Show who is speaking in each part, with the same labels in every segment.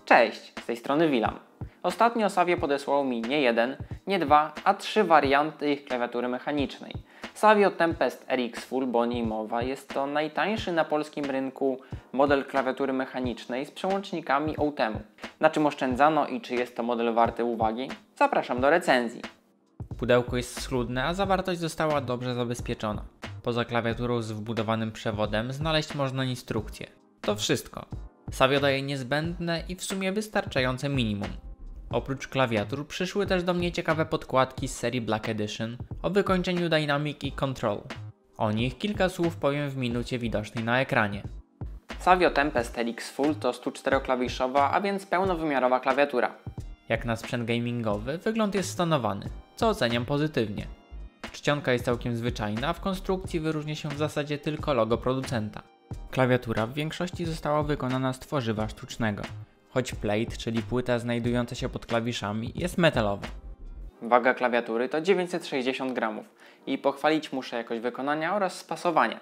Speaker 1: Cześć, z tej strony Wilam. Ostatnio Savio podesłał mi nie jeden, nie dwa, a trzy warianty ich klawiatury mechanicznej. Savio Tempest RX Full, bo o niej mowa, jest to najtańszy na polskim rynku model klawiatury mechanicznej z przełącznikami OTEMu. Na czym oszczędzano i czy jest to model warty uwagi? Zapraszam do recenzji.
Speaker 2: Pudełko jest schludne, a zawartość została dobrze zabezpieczona. Poza klawiaturą z wbudowanym przewodem znaleźć można instrukcję. To wszystko. Savio daje niezbędne i w sumie wystarczające minimum. Oprócz klawiatur przyszły też do mnie ciekawe podkładki z serii Black Edition o wykończeniu Dynamic i Control. O nich kilka słów powiem w minucie widocznej na ekranie.
Speaker 1: Savio Tempest RX Full to 104-klawiszowa, a więc pełnowymiarowa klawiatura.
Speaker 2: Jak na sprzęt gamingowy wygląd jest stonowany, co oceniam pozytywnie. Czcionka jest całkiem zwyczajna, a w konstrukcji wyróżnia się w zasadzie tylko logo producenta. Klawiatura w większości została wykonana z tworzywa sztucznego, choć plate, czyli płyta znajdująca się pod klawiszami, jest metalowa.
Speaker 1: Waga klawiatury to 960 gramów i pochwalić muszę jakość wykonania oraz spasowania.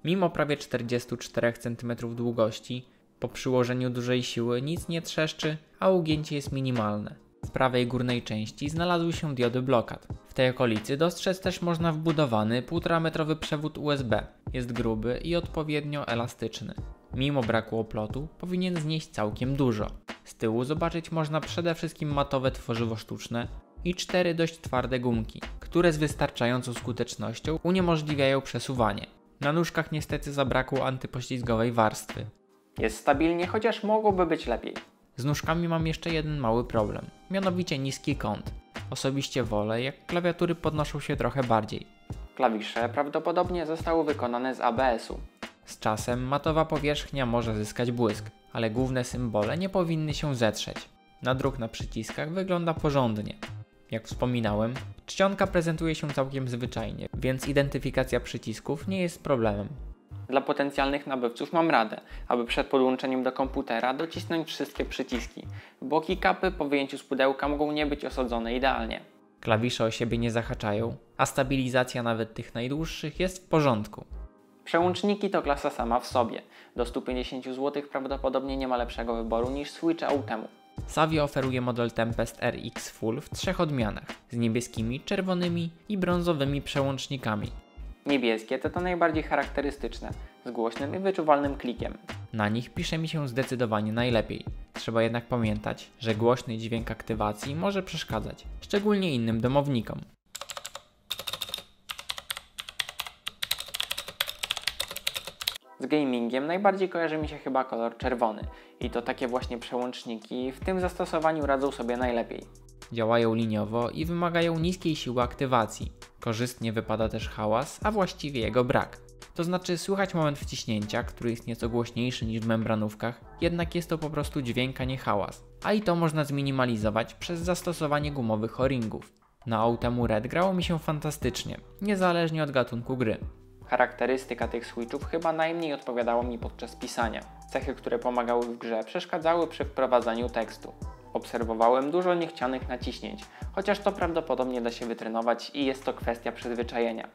Speaker 2: Mimo prawie 44 cm długości, po przyłożeniu dużej siły nic nie trzeszczy, a ugięcie jest minimalne. W prawej górnej części znalazły się diody blokad. W tej okolicy dostrzec też można wbudowany 1,5-metrowy przewód USB. Jest gruby i odpowiednio elastyczny. Mimo braku oplotu powinien znieść całkiem dużo. Z tyłu zobaczyć można przede wszystkim matowe tworzywo sztuczne i 4 dość twarde gumki, które z wystarczającą skutecznością uniemożliwiają przesuwanie. Na nóżkach niestety zabrakło antypoślizgowej warstwy.
Speaker 1: Jest stabilnie, chociaż mogłoby być lepiej.
Speaker 2: Z nóżkami mam jeszcze jeden mały problem, mianowicie niski kąt. Osobiście wolę, jak klawiatury podnoszą się trochę bardziej.
Speaker 1: Klawisze prawdopodobnie zostały wykonane z ABS-u.
Speaker 2: Z czasem matowa powierzchnia może zyskać błysk, ale główne symbole nie powinny się zetrzeć. Nadruk na przyciskach wygląda porządnie. Jak wspominałem, czcionka prezentuje się całkiem zwyczajnie, więc identyfikacja przycisków nie jest problemem.
Speaker 1: Dla potencjalnych nabywców mam radę, aby przed podłączeniem do komputera docisnąć wszystkie przyciski, bo keycapy po wyjęciu z pudełka mogą nie być osadzone idealnie.
Speaker 2: Klawisze o siebie nie zahaczają, a stabilizacja nawet tych najdłuższych jest w porządku.
Speaker 1: Przełączniki to klasa sama w sobie. Do 150 zł prawdopodobnie nie ma lepszego wyboru niż switche OTEMu.
Speaker 2: Savio oferuje model Tempest RX Full w 3 odmianach, z niebieskimi, czerwonymi i brązowymi przełącznikami.
Speaker 1: Niebieskie to najbardziej charakterystyczne, z głośnym i wyczuwalnym klikiem.
Speaker 2: Na nich pisze mi się zdecydowanie najlepiej. Trzeba jednak pamiętać, że głośny dźwięk aktywacji może przeszkadzać, szczególnie innym domownikom.
Speaker 1: Z gamingiem najbardziej kojarzy mi się chyba kolor czerwony i to takie właśnie przełączniki w tym zastosowaniu radzą sobie najlepiej.
Speaker 2: Działają liniowo i wymagają niskiej siły aktywacji. Korzystnie wypada też hałas, a właściwie jego brak. To znaczy słychać moment wciśnięcia, który jest nieco głośniejszy niż w membranówkach, jednak jest to po prostu dźwięk, a nie hałas. A i to można zminimalizować przez zastosowanie gumowych o-ringów. Na OTEMu Red grało mi się fantastycznie, niezależnie od gatunku gry.
Speaker 1: Charakterystyka tych switchów chyba najmniej odpowiadała mi podczas pisania. Cechy, które pomagały w grze, przeszkadzały przy wprowadzaniu tekstu. Obserwowałem dużo niechcianych naciśnięć, chociaż to prawdopodobnie da się wytrenować i jest to kwestia przyzwyczajenia.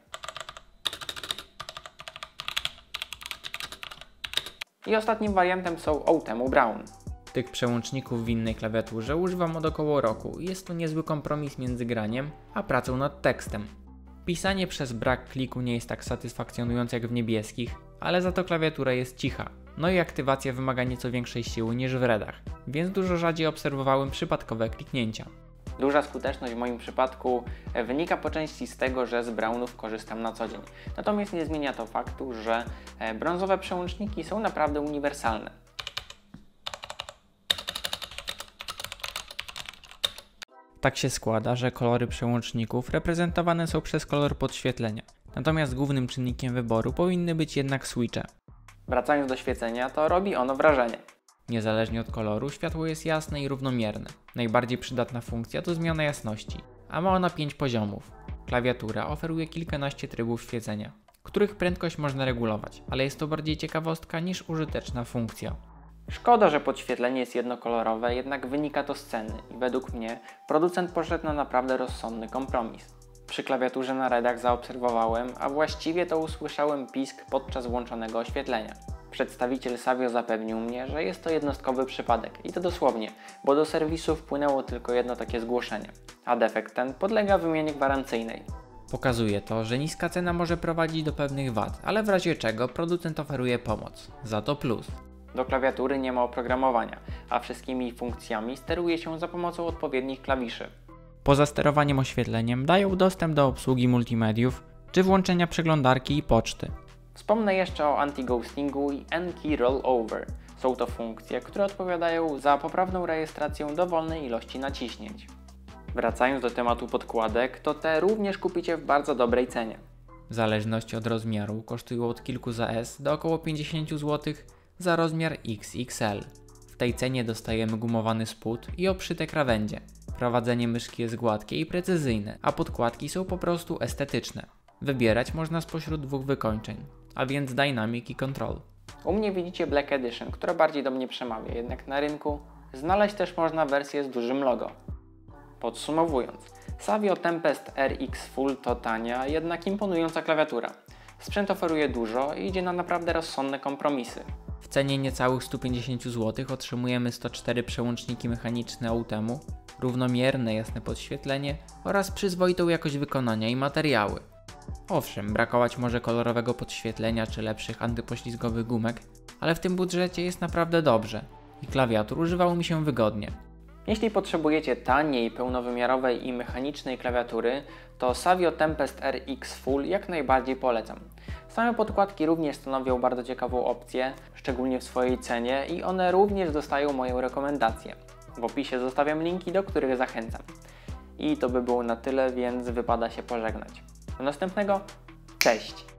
Speaker 1: I ostatnim wariantem są OTEMu Brown.
Speaker 2: Tych przełączników w innej klawiaturze używam od około roku i jest to niezły kompromis między graniem a pracą nad tekstem. Pisanie przez brak kliku nie jest tak satysfakcjonujące jak w niebieskich, ale za to klawiatura jest cicha. No i aktywacja wymaga nieco większej siły niż w Redach, więc dużo rzadziej obserwowałem przypadkowe kliknięcia.
Speaker 1: Duża skuteczność w moim przypadku wynika po części z tego, że z Brownów korzystam na co dzień. Natomiast nie zmienia to faktu, że brązowe przełączniki są naprawdę uniwersalne.
Speaker 2: Tak się składa, że kolory przełączników reprezentowane są przez kolor podświetlenia, natomiast głównym czynnikiem wyboru powinny być jednak switche.
Speaker 1: Wracając do świecenia, to robi ono wrażenie.
Speaker 2: Niezależnie od koloru, światło jest jasne i równomierne. Najbardziej przydatna funkcja to zmiana jasności, a ma ona 5 poziomów. Klawiatura oferuje kilkanaście trybów świecenia, których prędkość można regulować, ale jest to bardziej ciekawostka niż użyteczna funkcja.
Speaker 1: Szkoda, że podświetlenie jest jednokolorowe, jednak wynika to z ceny i według mnie producent poszedł na naprawdę rozsądny kompromis. Przy klawiaturze na Redach zaobserwowałem, a właściwie to usłyszałem pisk podczas włączonego oświetlenia. Przedstawiciel Savio zapewnił mnie, że jest to jednostkowy przypadek i to dosłownie, bo do serwisu wpłynęło tylko jedno takie zgłoszenie, a defekt ten podlega wymianie gwarancyjnej.
Speaker 2: Pokazuje to, że niska cena może prowadzić do pewnych wad, ale w razie czego producent oferuje pomoc. Za to plus.
Speaker 1: Do klawiatury nie ma oprogramowania, a wszystkimi funkcjami steruje się za pomocą odpowiednich klawiszy.
Speaker 2: Poza sterowaniem oświetleniem dają dostęp do obsługi multimediów czy włączenia przeglądarki i poczty.
Speaker 1: Wspomnę jeszcze o anti-ghostingu i N-key rollover. Są to funkcje, które odpowiadają za poprawną rejestrację dowolnej ilości naciśnięć. Wracając do tematu podkładek, to te również kupicie w bardzo dobrej cenie.
Speaker 2: W zależności od rozmiaru kosztują od kilku za S do około 50 zł za rozmiar XXL. W tej cenie dostajemy gumowany spód i obszyte krawędzie. Prowadzenie myszki jest gładkie i precyzyjne, a podkładki są po prostu estetyczne. Wybierać można spośród dwóch wykończeń, a więc Dynamic i Control.
Speaker 1: U mnie widzicie Black Edition, która bardziej do mnie przemawia, jednak na rynku znaleźć też można wersję z dużym logo. Podsumowując, Savio Tempest RX Full to tania, jednak imponująca klawiatura. Sprzęt oferuje dużo i idzie na naprawdę rozsądne kompromisy.
Speaker 2: W cenie niecałych 150 zł otrzymujemy 104 przełączniki mechaniczne Outemu, równomierne jasne podświetlenie oraz przyzwoitą jakość wykonania i materiały. Owszem, brakować może kolorowego podświetlenia czy lepszych antypoślizgowych gumek, ale w tym budżecie jest naprawdę dobrze i klawiatur używało mi się wygodnie.
Speaker 1: Jeśli potrzebujecie taniej, pełnowymiarowej i mechanicznej klawiatury, to Savio Tempest RX Full jak najbardziej polecam. Same podkładki również stanowią bardzo ciekawą opcję, szczególnie w swojej cenie i one również dostają moją rekomendację. W opisie zostawiam linki, do których zachęcam. I to by było na tyle, więc wypada się pożegnać. Do następnego, cześć!